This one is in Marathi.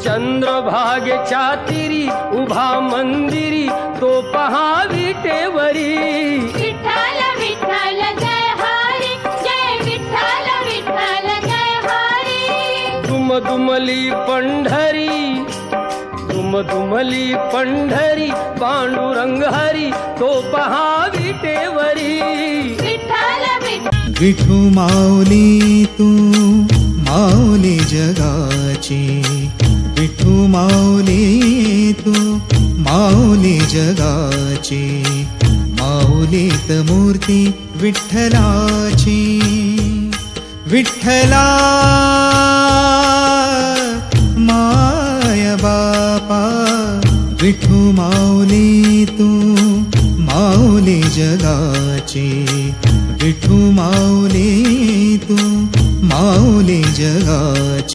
चंद्रभागेच्या तिरी उभा मंदिरी तो पहा विटेवरी. विठ्ठल विठ्ठल जय हरी, जय विठ्ठल विठ्ठल जय हरी. दुमदुमली पंढरी, दुमदुमली पंढरी पांडुरंग हरी तो पहा विटेवरी. विठ्ठल विठू माऊली तू माऊली जगाची, विठू माऊली तू माऊली जगाची, माऊलीत मूर्ती विठ्ठलाची. विठ्ठला माय बापा विठू